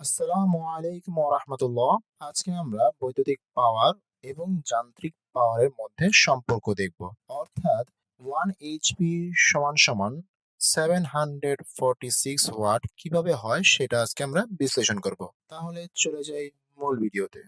আসসালামু আলাইকুম ওয়া রাহমাতুল্লাহ। আজকে আমরা বৈদ্যুতিক পাওয়ার এবং যান্ত্রিক পাওয়ারের মধ্যে সম্পর্ক দেখব। অর্থাৎ 1 এইচপি সমান সমান 746 ওয়াট কিভাবে হয় সেটা আজকে আমরা বিশ্লেষণ করব। তাহলে চলে যাই মূল ভিডিওতে।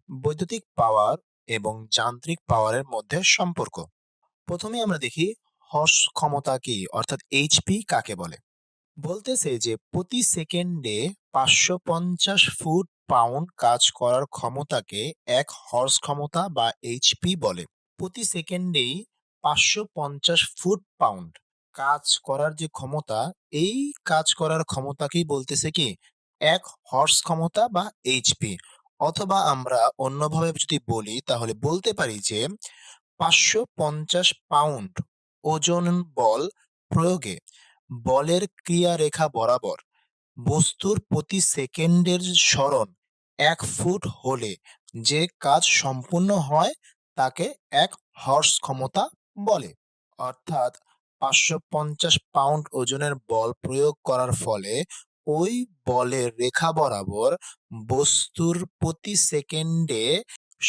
বৈদ্যুতিক পাওয়ার এবং যান্ত্রিক পাওয়ারের মধ্যে সম্পর্ক। প্রথমে আমরা দেখি হর্স ক্ষমতা কি অর্থাৎ এইচপি কাকে বলে। বলতেছে যে প্রতি সেকেন্ডে 550 ফুট পাউন্ড কাজ করার ক্ষমতাকে 1 হর্স ক্ষমতা বা এইচপি বলে। প্রতি সেকেন্ডেই 550 ফুট পাউন্ড কাজ করার যে ক্ষমতা, এই কাজ করার ক্ষমতাকেই বলতেছে কি 1 হর্স ক্ষমতা বা এইচপি। অথবা আমরা অন্যভাবে যদি বলি তাহলে বলতে পারি যে 550 পাউন্ড ওজন বল প্রয়োগে বলের ক্রিয়ারেখা বরাবর বস্তুর প্রতি সেকেন্ডের সরণ 1 ফুট হলে যে কাজ সম্পূর্ণ হয় তাকে 1 হর্স ক্ষমতা বলে। অর্থাৎ 550 পাউন্ড ওজনের বল প্রয়োগ করার ফলে ওই বলের রেখা বরাবর বস্তুর প্রতি সেকেন্ডে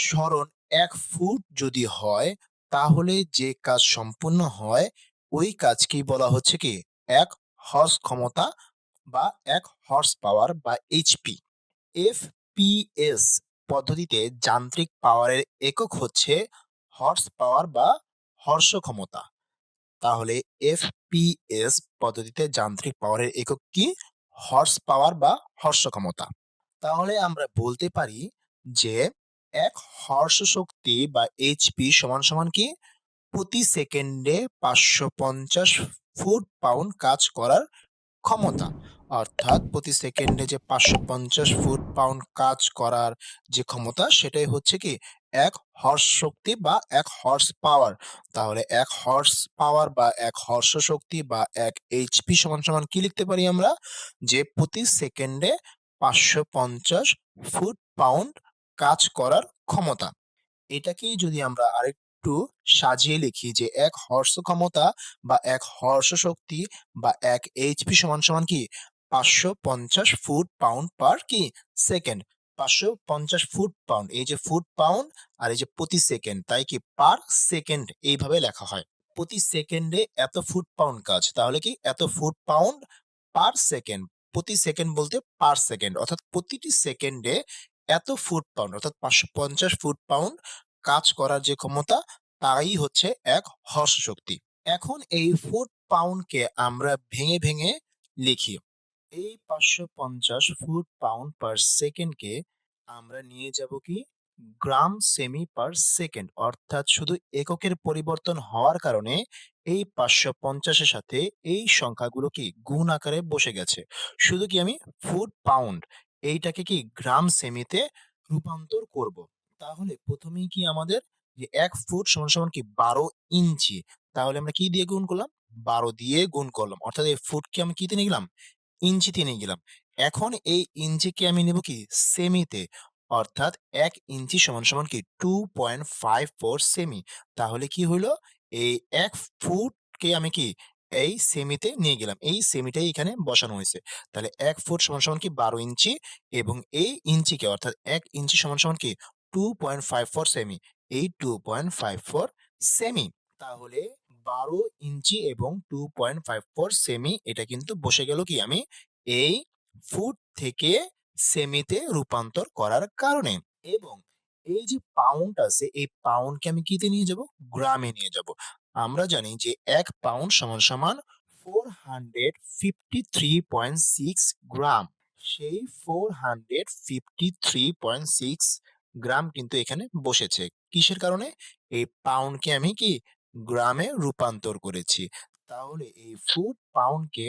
সরণ 1 ফুট যদি হয় তাহলে যে কাজ সম্পূর্ণ হয় ওই কাজকেই বলা হচ্ছে কি 1 হর্স ক্ষমতা বা 1 হর্স পাওয়ার বা এইচপি। এফপিএস পদ্ধতিতে যান্ত্রিক পাওয়ারের একক হচ্ছে হর্স পাওয়ার বা হর্স ক্ষমতা। তাহলে এফপিএস পদ্ধতিতে যান্ত্রিক পাওয়ারের একক কি? হর্স পাওয়ার বা হর্স ক্ষমতা। তাহলে আমরা বলতে পারি যে 1 হর্স শক্তি বা এইচপি সমান সমান কি? প্রতি সেকেন্ডে 550 ফুট পাউন্ড কাজ করার ক্ষমতা। অর্থাৎ প্রতি সেকেন্ডে যে 550 ফুট পাউন্ড কাজ করার যে ক্ষমতা সেটাই হচ্ছে কি 1 হর্স শক্তি বা 1 হর্স পাওয়ার। তাহলে 1 হর্স পাওয়ার বা 1 হর্স শক্তি বা 1 এইচপি সমান সমান কি লিখতে পারি আমরা? যে প্রতি সেকেন্ডে 550 ফুট পাউন্ড কাজ করার ক্ষমতা। এটাকেই যদি আমরা আরেকটু সাজিয়ে লিখি যে 1 হর্স ক্ষমতা বা 1 হর্স শক্তি বা 1 এইচপি সমান সমান কি 550 ফুট পাউন্ড পার কি সেকেন্ড। 550 ফুট পাউন্ড, এই যে ফুট পাউন্ড আর এই যে প্রতি সেকেন্ড, তাই কি পার সেকেন্ড এইভাবে লেখা হয়। প্রতি সেকেন্ডে এত ফুট পাউন্ড কাজ, তাহলে কি এত ফুট পাউন্ড পার সেকেন্ড। প্রতি সেকেন্ড বলতে পার সেকেন্ড, অর্থাৎ প্রতিটি সেকেন্ডে এত ফুট পাউন্ড অর্থাৎ 550 ফুট পাউন্ড কাজ করার যে ক্ষমতা তাই হচ্ছে 1 হর্স শক্তি। এখন এই ফুট পাউন্ডকে আমরা ভেঙে ভেঙে লিখি। এই 550 ফুট পাউন্ড পার সেকেন্ডকে আমরা নিয়ে যাব কি গ্রাম সেমি পার সেকেন্ড, অর্থাৎ শুধু এককের পরিবর্তন হওয়ার কারণে এই 550 এর সাথে এই সংখ্যাগুলো কি গুণ আকারে বসে গেছে। শুধু কি আমি ফুট পাউন্ড এইটাকে কি গ্রাম সেমিতে রূপান্তর করব। তাহলে প্রথমেই কি আমাদের যে 1 ফুট সমান সমান কি 12 ইঞ্চি, তাহলে আমরা কি দিয়ে গুণ করলাম? 12 দিয়ে গুণ করলাম, অর্থাৎ এই ফুটকে আমি কিতে নিয়ে গেলাম? ইঞ্চিতে নিয়ে গেলাম। এখন এই ইঞ্চিকে আমি নেব কি সেমিতে, অর্থাৎ 1 ইঞ্চি সমান সমান কি 2.54 সেমি। তাহলে কি হলো? এই 1 ফুটকে আমি কি এই সেমিতে নিয়ে গেলাম। এই সেমিটাই এখানে বসানো হয়েছে। তাহলে 1 ফুট সমান সমান কি 12 ইঞ্চি এবং এই ইঞ্চিকে অর্থাৎ 1 ইঞ্চি সমান সমান কি 2.54 সেমি। এই 2.54 সেমি। তাহলে 12 ইঞ্চি এবং 2.54 সেমি এটা কিন্তু বসে গেল কি আমি এই ফুট থেকে সেমিতে রূপান্তর করার কারণে। এবং এই যে পাউন্ড আছে এই পাউন্ডকে আমি কিতে নিয়ে যাব? গ্রামে নিয়ে যাব। আমরা জানি যে 1 পাউন্ড সমান সমান 453.6 গ্রাম। সেই 453.6 গ্রাম কিন্তু এখানে বসেছে। কিসের কারণে? এই পাউন্ডকে আমি কি গ্রামে রূপান্তর করেছি। তাহলে এই ফুট পাউন্ডকে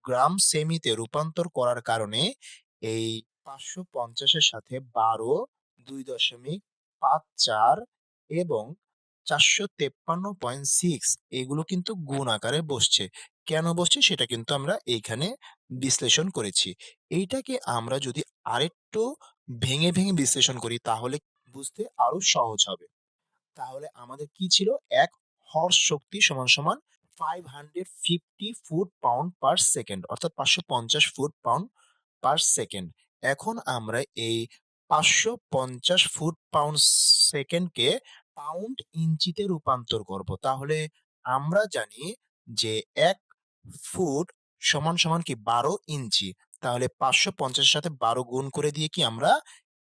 গ্রাম সেমিতে রূপান্তর করার কারণে এই 550 এর সাথে 12, 2.54 এবং 453.6 এগুলো কিন্তু গুণ আকারে বসছে। কেন বসছে সেটা কিন্তু আমরা এইখানে বিশ্লেষণ করেছি। এইটাকে আমরা যদি আরেকটু ভেঙে বিশ্লেষণ করি তাহলে বুঝতে আরো সহজ হবে। তাহলে আমাদের কি ছিল? এক হর্স শক্তি সমান 550 ফুট পাউন্ড পার সেকেন্ড অর্থাৎ 550 ফুট পাউন্ড পার সেকেন্ড। এখন আমরা এই 550 ফুট পাউন্ড সেকেন্ডকে পাউন্ড ইঞ্চিতে রূপান্তর করব। তাহলে আমরা জানি যে ১ ফুট সমান কি ১২ ইঞ্চি। তাহলে ৫৫০ এর সাথে ১২ গুণ করে দিয়ে কি আমরা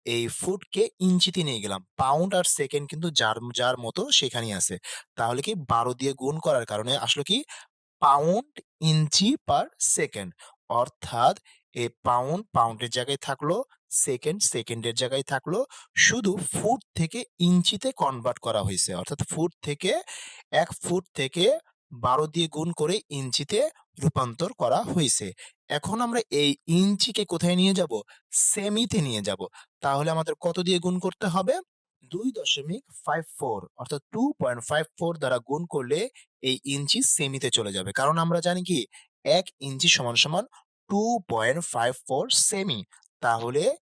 এই ফুটকে ইঞ্চিতে নিয়ে গেলাম। পাউন্ড আর সেকেন্ড কিন্তু যার মতো সেখানেই আছে। তাহলে কি ১২ দিয়ে গুণ করার কারণে আসলো কি পাউন্ড ইঞ্চি পার সেকেন্ড। অর্থাৎ এই পাউন্ড পাউন্ডের জায়গায় থাকলো, সেকেন্ড সেকেন্ডের জায়গায় থাকলো। শুধু ফুট থেকে ইঞ্চিতে কনভার্ট করা হইছে। অর্থাৎ ১ ফুট থেকে ১২ দিয়ে গুণ করে ইঞ্চিতে রূপান্তর করা হইছে। এখন আমরা এই ইঞ্চিকে কোথায় নিয়ে যাব? সেমিতে নিয়ে যাব। তাহলে আমাদের কত দিয়ে গুণ করতে হবে? ২.৫৪ অর্থাৎ 2.54 দ্বারা গুণ করলে এই ইঞ্চি সেমিতে চলে যাবে। কারণ আমরা জানি কি ১ ইঞ্চি সমান 2.54 সেমি। তাহলে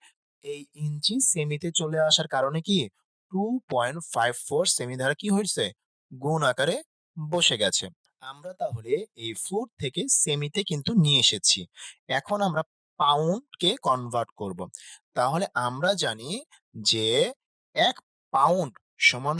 এই ইঞ্চি সেমিতে চলে আসার কারণে কি 2.54 সেমি দ্বারা কি হয়েছে? গুণ আকারে বসে গেছে। আমরা তাহলে এই ফুট থেকে সেমিতে কিন্তু নিয়ে এসেছি। এখন আমরা পাউন্ডকে কনভার্ট করব। তাহলে আমরা জানি যে ১ পাউন্ড সমান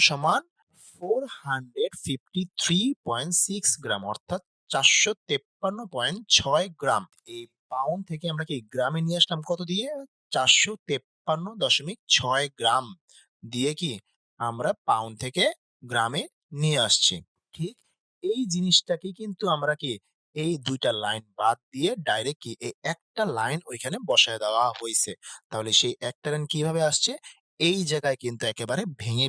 453.6 গ্রাম অর্থাৎ ৪৫৩.৬ গ্রাম। এই পাউন্ড থেকে আমরা কি গ্রামে নিয়ে আসলাম কত দিয়ে? ৪৫৩.৬ গ্রাম দিয়ে কি আমরা পাউন্ড থেকে গ্রামে নিয়ে আসছি। ঠিক এই জিনিসটাকে কিন্তু আমরা কি এই ২ টা লাইন বাদ দিয়ে ডাইরেক্ট কি এই একটা লাইন ওইখানে বসায় দেওয়া হইছে। তাহলে সেই একটা লাইন কিভাবে আসছে? এই জায়গায় কিন্তু একেবারে ভেঙে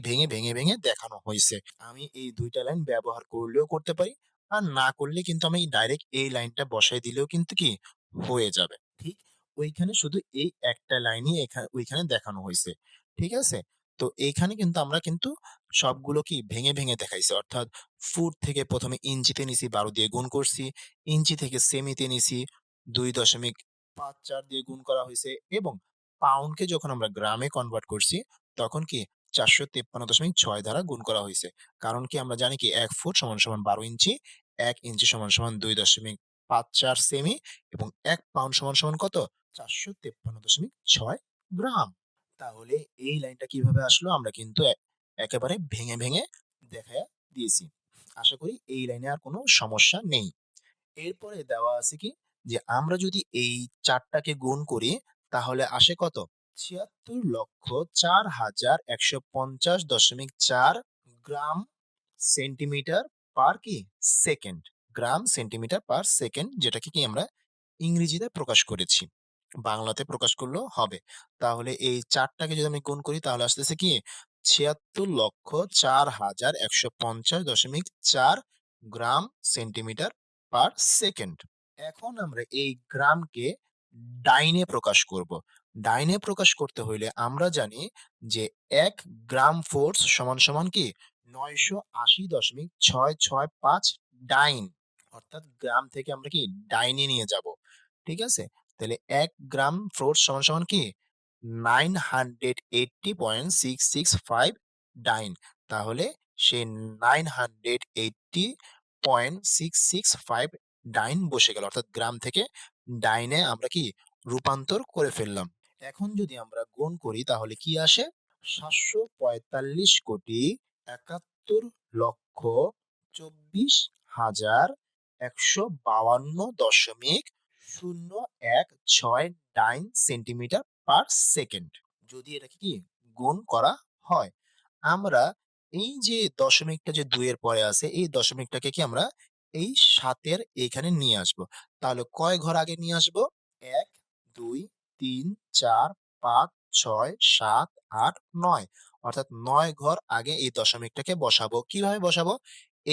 দেখানো হইছে। আমি এই ২ টা লাইন ব্যবহার করলেও করতে পারি, আর না করলে কিন্তু আমি ডাইরেক্ট এই লাইনটা বসায় দিলেও কিন্তু কি হয়ে যাবে। ঠিক ওইখানে শুধু এই একটা লাইনই ওইখানে দেখানো হইছে। ঠিক আছে? তো এইখানে কিন্তু আমরা কিন্তু সবগুলো কি ভেঙে দেখাইছি। অর্থাৎ ফুট থেকে ১ম এ ইঞ্চিতে নিছি ১২ দিয়ে গুণ করছি। ইঞ্চি থেকে সেমিতে নিছি ২.৫৪ দিয়ে গুণ করা হইছে এবং পাউন্ডকে যখন আমরা গ্রামে কনভার্ট করছি তখন কি ৪৫৩.৬ দ্বারা গুণ করা হইছে। কারণ কি আমরা জানি কি ১ ফুট সমান ১২ ইঞ্চি, ১ ইঞ্চি সমান ২.৫৪ সেমি এবং ১ পাউন্ড সমান কত? ৪৫৩.৬ গ্রাম। তাহলে এই লাইনটা কিভাবে আসলো? আমরা কিন্তু একেবারে ভেঙে দেখাইয়া দিয়েছি। আশা করি এই লাইনে আর কোনো সমস্যা নেই। এরপরে দেওয়া আছে কি যে আমরা যদি এই ৪ টাকে গুণ করি তাহলে আসে কত? ৭৬,০৪,১৫০.৪ গ্রাম সেন্টিমিটার পার কি? সেকেন্ড। গ্রাম সেন্টিমিটার পার সেকেন্ড যেটাকে কি আমরা ইংরেজিতে প্রকাশ করেছি। বাংলাতে প্রকাশ করলেও হবে। তাহলে এই ৪ টাকে যদি আমি গুণ করি তাহলে আসতেছে কি ৭৬,০৪,১৫০.৪ গ্রাম সেন্টিমিটার পার সেকেন্ড। এখন আমরা এই গ্রামকে ডাইনে প্রকাশ করব। ডাইনে প্রকাশ করতে হইলে আমরা জানি যে ১ গ্রাম ফোর্স সমান কি ৯৮০.৬৬৫ ডাইন। অর্থাৎ গ্রাম থেকে আমরা কি ডাইনে নিয়ে যাব। ঠিক আছে? তাহলে ১ গ্রাম ফোর্স সমান কি 980.665 ডাইন। তাহলে সেই 980.665 ডাইন বসে গেল। অর্থাৎ গ্রাম থেকে ডাইনে আমরা কি রূপান্তর করে ফেললাম। এখন যদি আমরা গুণ করি তাহলে কি আসে? ৭৪৫,১২২.০১৬ ডাইন সেন্টিমিটার পার সেকেন্ড। যদি এটাকে কি গুণ করা হয়, আমরা এই যে দশমিকটা যে ২ এর পরে আছে এই দশমিকটাকে কি আমরা এই ৭ এর এইখানে নিয়ে আসবো। তাহলে কয় ঘর আগে নিয়ে আসবো? ১, ২, ৩, ৪, ৫, ৬, ৭, ৮, ৯ অর্থাৎ ৯ ঘর আগে এই দশমিকটাকে বসাবো। কিভাবে বসাবো?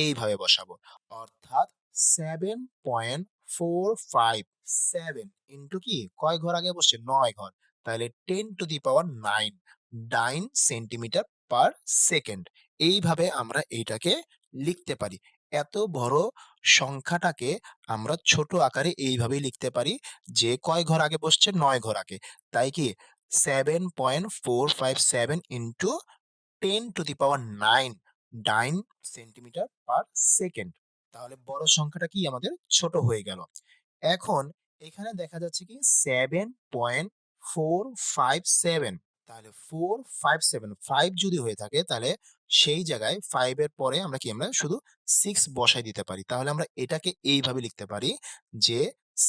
এইভাবে বসাবো। অর্থাৎ 7.457 ইন্টু কি কয় ঘর আগে বসছে? ৯ ঘর। তাহলে 10 to the power 9 dine centimetre per second. এইভাবে আমরা এইটাকে লিখতে পারি। এত বড় সংখ্যাটাকে আমরা ছোট আকারে এইভাবেই লিখতে পারি যে কয় ঘর আগে বসছে? ৯ ঘর আগে। তাই কি 7.457 into 10 to the power 9 9 centimetre per second. তাহলে বড় সংখ্যাটা কি আমাদের ছোট হয়ে গেল। এখন এখানে দেখা যাচ্ছে কি 7.457, তাহলে 457 5 যদি হয়ে থাকে তাহলে সেই জায়গায় 5 এর পরে আমরা শুধু 6 বসাই দিতে পারি। তাহলে আমরা এটাকে এইভাবে লিখতে পারি যে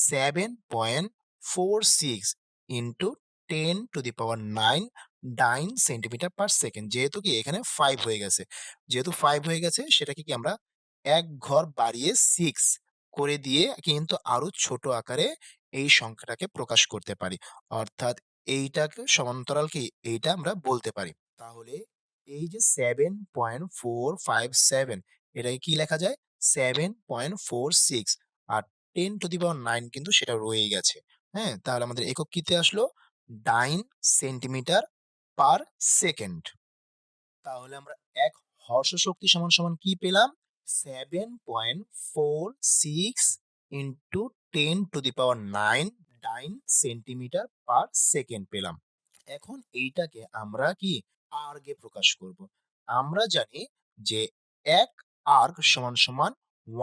7.46 into 10 to the power 9 9 centimetre per second. যেহেতু কি এখানে 5 হয়ে গেছে। যেহেতু 5 হয়ে গেছে সেটাকে কি আমরা এক ঘর বাড়িয়ে 6 করে দিয়ে কিন্তু আরো ছোট আকারে এই সংখ্যাটাকে প্রকাশ করতে পারি। অর্থাৎ এইটাকে সমান্তরাল কি এইটা আমরা বলতে পারি। তাহলে এই যে 7.457 এটাকে কি লেখা যায়? 7.46 আর 10 টু দি পাওয়ার 9 কিন্তু সেটা রয়েই গেছে। হ্যাঁ? তাহলে আমাদের একক কিতে আসলো? 9 সেন্টিমিটার পার সেকেন্ড। তাহলে আমরা এক হর্ষ শক্তি সমান সমান কি পেলাম? 7.46 into 10 to the power 9 centimetre per second পেলাম। এখন এইটাকে আমরা কি আর্গে প্রকাশ করব। আমরা জানি যে এক আর্গ সমান সমান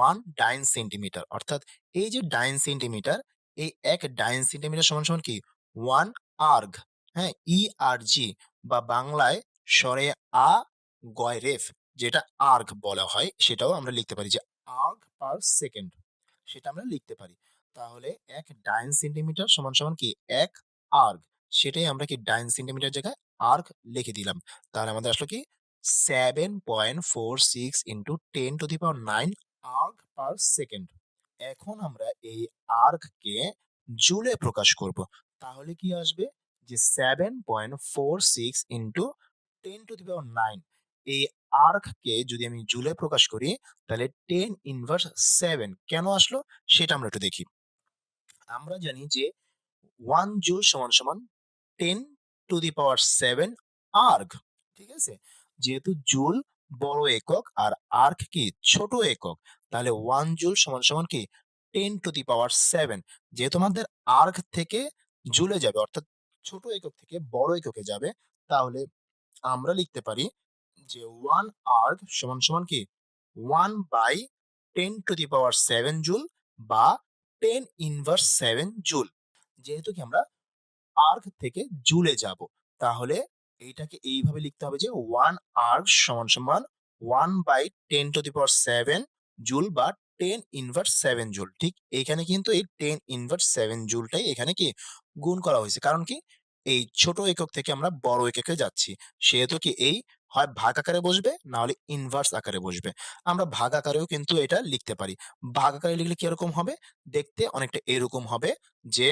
1 ডাইন সেন্টিমিটার, অর্থাৎ এই যে ডাইন সেন্টিমিটার, এই এক ডাইন সেন্টিমিটার সমান সমান কি 1 আর্গ। হ্যাঁ, ই আর জি বা বাংলায় স্বরে আ গয় রেফ যেটা আর্গ বলা হয় সেটাও আমরা লিখতে পারি যে আর্গ পার সেকেন্ড, সেটা আমরা লিখতে পারি। তাহলে এক ডাইন সেন্টিমিটার সমান সমান কি এক আর্গ, সেটাই আমরা কি ডাইন সেন্টিমিটার জায়গায় আর্ক লিখে দিলাম। তাহলে আমাদের আসলো কি 7.46 into 10 to the power 9 arc per second. এখন আমরা এই আর্ককে জুলে প্রকাশ করব। তাহলে কি আসবে? যে 7.46 ইন্টু 10 টু দি পাওয়ার 9, এই আর্ককে যদি আমি জুলে প্রকাশ করি তাহলে 10 ইনভার্স 7 কেন আসলো সেটা আমরা একটু দেখি। আমরা জানি যে 1 জুল সমান সমান 10 টু দি পাওয়ার 7 আর্গ। ঠিক আছে? যেহেতু জুল বড় একক আর আর্ক কি ছোট একক, তাহলে 1 জুল সমান সমান কি 10 টু দি পাওয়ার 7। যেহেতু আমাদের আর্ক থেকে জুলে যাবে অর্থাৎ ছোট একক থেকে বড় এককে যাবে, তাহলে আমরা লিখতে পারি যে 1 আর্গ সমান সমান কি 1 by 10 to the power 7 joule বা 10 ইনভার্স 7 জুল। যেহেতু কি আমরা আর্গ থেকে জুলে যাব, তাহলে এইটাকে এইভাবে লিখতে হবে যে 1 আর্গ সমান সমান 1 by 10 to the power 7 joule বা 10 ইনভার্স 7 জুল। ঠিক এখানে কিন্তু এই 10 ইনভার্স 7 জুলটাই এখানে কি গুণ করা হয়েছে। কারণ কি এই ছোট একক থেকে আমরা বড় এককে যাচ্ছি, সেহেতু কি এই হয় ভাগ আকারে বসবে না হলে ইনভার্স আকারে বসবে। আমরা ভাগ আকারেও কিন্তু এটা লিখতে পারি। ভাগ আকারে লিখলে কিরকম হবে? দেখতে অনেকটা এরকম হবে যে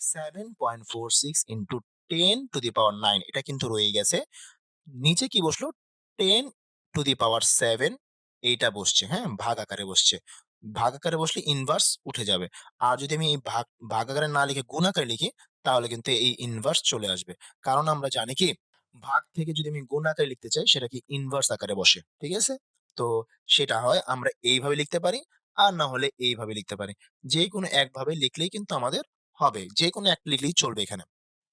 7.46 ইন্টু 10 টু দি পাওয়ার 9 এটা কিন্তু রয়ে গেছে। নিচে কি বসলো? 10 টু দি পাওয়ার 7 এইটা বসছে, হ্যাঁ? ভাগ আকারে বসছে। ভাগ আকারে বসলে ইনভার্স উঠে যাবে। আর যদি আমি এই ভাগ আকারে না লিখে গুণ আকারে লিখি তাহলে কিন্তু এই ইনভার্স চলে আসবে। কারণ আমরা জানি কি ভাগ থেকে যদি আমি গুণ আকারে লিখতে চাই সেটা কি ইনভার্স আকারে বসে। ঠিক আছে? তো সেটা হয় আমরা এইভাবে লিখতে পারি আর না হলে এইভাবে লিখতে পারি। যেকোনো একভাবে লিখলেই কিন্তু আমাদের হবে। যেকোনো একটা লিখলেই চলবে এখানে।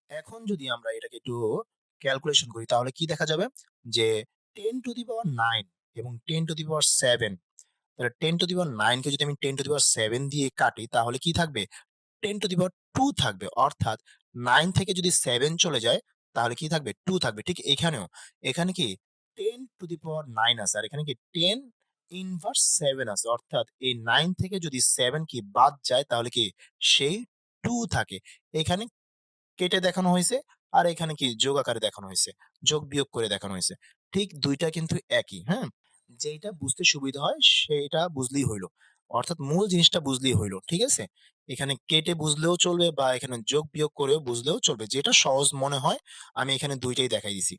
এখন যদি আমরা এটাকে একটু ক্যালকুলেশন করি তাহলে কি দেখা যাবে? যে 10 টু দি পাওয়ার 9 এবং 10 টু দি পাওয়ার 7, তাহলে 10 টু দি পাওয়ার 9 কে যদি আমি 10 টু দি পাওয়ার 7 দিয়ে কাটি তাহলে কি থাকবে? 10 টু দি পাওয়ার 2 থাকবে। অর্থাৎ 9 থেকে যদি 7 চলে যায় তাহলে কি থাকবে? 2 থাকবে। ঠিক এখানেও। এখানে কি 10 টু দি পাওয়ার 9 আছে আর এখানে কি 10 ইনভার্স 7 আছে। অর্থাৎ এই 9 থেকে যদি 7 কি বাদ যায় তাহলে কি সেই 2 থাকে। এখানে কেটে দেখানো হয়েছে আর এখানে কি যোগ আকারে দেখানো হয়েছে। যোগ বিয়োগ করে দেখানো হয়েছে। ঠিক ২ টা কিন্তু একই, হ্যাঁ? যেইটা বুঝতে সুবিধা হয় সেইটা বুঝলেই হইল। অর্থাৎ মূল জিনিসটা বুঝলেই হইল। ঠিক আছে? এখানে কেটে বুঝলেও চলবে বা এখানে যোগ বিয়োগ করেও বুঝলেও চলবে। যেটা সহজ মনে হয় আমি এখানে ২ টাই দেখাই দিছি।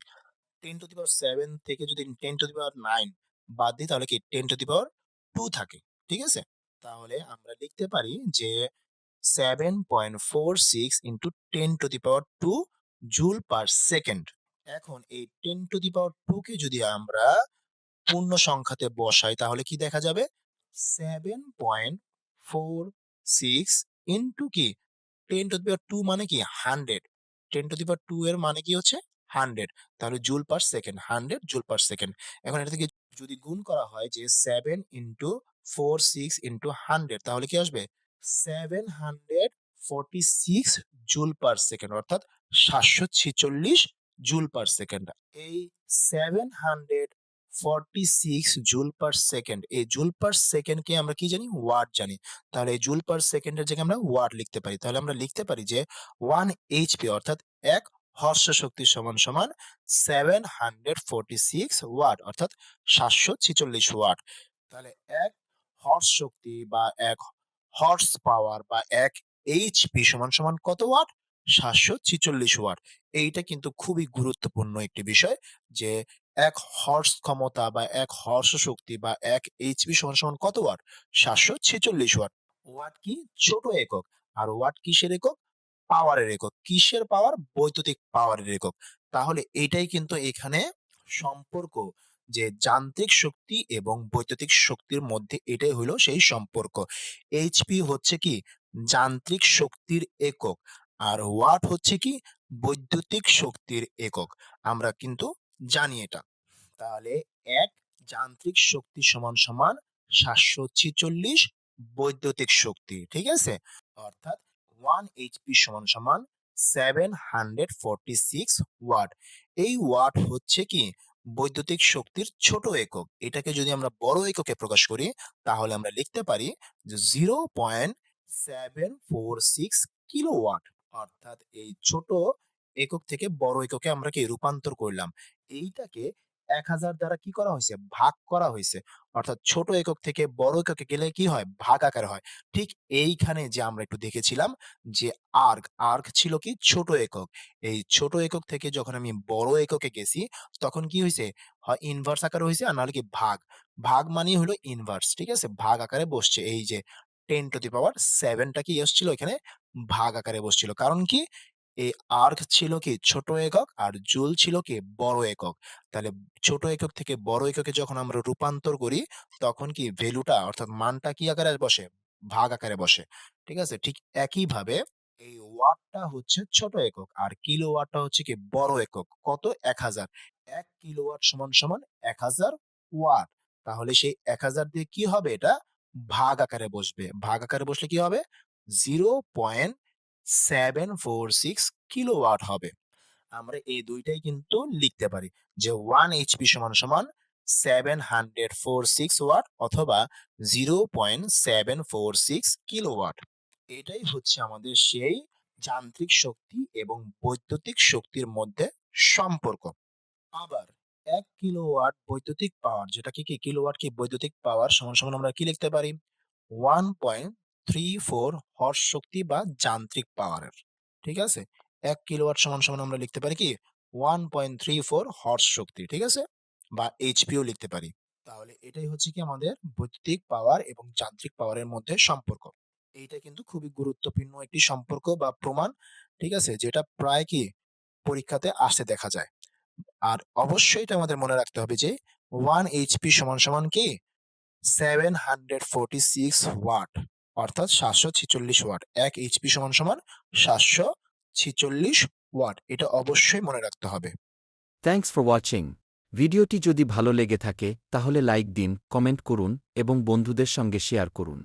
10 টু দি পাওয়ার 7 থেকে যদি 10 টু দি পাওয়ার 9 বাদ দিই তাহলে কি 10 টু দি পাওয়ার 2 থাকে। ঠিক আছে? তাহলে আমরা লিখতে পারি যে 7.46 into 10 to the power 2 joule per second. এখন এই 10 to the power 2 কে যদি আমরা পূর্ণ সংখ্যাতে বসাই তাহলে কি দেখা যাবে? 7.46 ইন্টু কি 10⁻² মানে কি 100, 10⁻² এর মানে কি হচ্ছে 100, তাহলে joule per second, 100 joule per second. এখন এটা থেকে যদি গুণ করা হয় যে 7 ইন্টু 46 ইন্টু 100, তাহলে কি আসবে 746 জুল পার সেকেন্ড, অর্থাৎ 746 জুল পার সেকেন্ড। এই 746 জুল পার সেকেন্ড, এই জুল পার সেকেন্ডকে আমরা কি জানি, ওয়াট জানি। তাহলে এই জুল পার সেকেন্ডের জায়গায় আমরা ওয়াট লিখতে পারি। তাহলে আমরা লিখতে পারি যে 1 এইচপি অর্থাৎ 1 হর্স শক্তি সমান সমান 746 ওয়াট, অর্থাৎ 746 ওয়াট। তাহলে 1 হর্স শক্তি বা 1 হর্স পাওয়ার বা 1 এইচপি সমান সমান কত ওয়াট? 746 ওয়াট। এইটা কিন্তু খুবই গুরুত্বপূর্ণ একটি বিষয় যে 1 হর্স ক্ষমতা বা 1 হর্স শক্তি বা 1 এইচপি সমান সমান কত ওয়াট? 746 ওয়াট। ওয়াট কি? ছোট একক। আর ওয়াট কিসের একক? পাওয়ারের একক। কিসের পাওয়ার? বৈদ্যুতিক পাওয়ারের একক। তাহলে এইটাই কিন্তু এখানে সম্পর্ক, যে যান্ত্রিক শক্তি এবং বৈদ্যুতিক শক্তির মধ্যে এটাই হলো সেই সম্পর্ক। এইচপি হচ্ছে কি যান্ত্রিক শক্তির একক, আর ওয়াট হচ্ছে কি বৈদ্যুতিক শক্তির একক। আমরা কিন্তু জানি এটা। তাহলে 1 যান্ত্রিক শক্তি সমান সমান 746 বৈদ্যুতিক শক্তি, ঠিক আছে? অর্থাৎ 1 এইচপি সমান সমান 746 ওয়াট। এই ওয়াট হচ্ছে কি বৈদ্যুতিক শক্তির ছোট একক। এটাকে যদি আমরা বড় এককে প্রকাশ করি, তাহলে আমরা লিখতে পারি যে 0.746 কিলোওয়াট। অর্থাৎ এই ছোট একক থেকে বড় এককে আমরা কি রূপান্তর করলাম। এইটাকে 1000 দ্বারা কি করা হয়েছে? ভাগ করা হয়েছে। অর্থাৎ ছোট একক থেকে বড় এককে গেলে কি হয়? ভাগ আকারে হয়। ঠিক এইখানে যে আমরা একটু দেখেছিলাম যে আর্ক ছিল কি ছোট একক। এই ছোট একক থেকে যখন আমি বড় এককে গেছি, তখন কি হইছে? হয় ইনভার্স আকারে হইছে, আর নাহলে কি ভাগ। ভাগ মানেই হলো ইনভার্স, ঠিক আছে? ভাগ আকারে বসছে। এই যে 10⁻7 টা কি এসছিল এখানে ভাগ আকারে বসছিল। কারণ কি? এই আর্ক ছিল কি ছোট একক আর জুল ছিল কি বড় একক। তাহলে ছোট একক থেকে বড় এককে যখন আমরা রূপান্তর করি, তখন কি ভ্যালুটা অর্থাৎ মানটা কি আকারে বসে? ভাগ আকারে বসে। ঠিক আছে? ঠিক একইভাবে এই ওয়াটটা হচ্ছে ছোট একক আর কিলোওয়াটটা হচ্ছে কি বড় একক। কত? 1000। 1 কিলোওয়াট সমান সমান 1000 ওয়াট। তাহলে সেই 1000 দিয়ে কি হবে? এটা ভাগ আকারে বসবে। ভাগ আকারে বসলে কি হবে? 0.746 কিলোওয়াট হবে। আমরা এই দুইটাই কিন্তু লিখতে পারি যে 1 এইচপি সমান সমান 746 ওয়াট অথবা 0.746 কিলোওয়াট। এটাই হচ্ছে আমাদের সেই যান্ত্রিক শক্তি এবং বৈদ্যুতিক শক্তির মধ্যে সম্পর্ক। আবার 1 কিলোওয়াট বৈদ্যুতিক পাওয়ার, যেটাকে কি কিলোওয়াট কি বৈদ্যুতিক পাওয়ার সমান সমান আমরা কি লিখতে পারি? 1.34 হর্স শক্তি বা যান্ত্রিক পাওয়ারের। ঠিক আছে? 1 কিলোওয়াট সমান সমান আমরা লিখতে পারি কি 1.34 হর্স শক্তি, ঠিক আছে? বা এইচপিও লিখতে পারি। তাহলে এটাই হচ্ছে কি আমাদের বৈদ্যুতিক পাওয়ার এবং যান্ত্রিক পাওয়ারের মধ্যে সম্পর্ক। এইটা কিন্তু খুবই গুরুত্বপূর্ণ একটি সম্পর্ক বা প্রমাণ, ঠিক আছে? যেটা প্রায় কি পরীক্ষাতে আসতে দেখা যায়। আর অবশ্যই এটা আমাদের মনে রাখতে হবে যে 1 এইচপি সমান সমান কি 746 ওয়াট, অর্থাৎ 746 ওয়াট। 1 এইচপি সমান সমান 746 ওয়াট। এটা অবশ্যই মনে রাখতে হবে। Thanks for watching. ভিডিওটি যদি ভালো লেগে থাকে তাহলে লাইক দিন, কমেন্ট করুন এবং বন্ধুদের সঙ্গে শেয়ার করুন।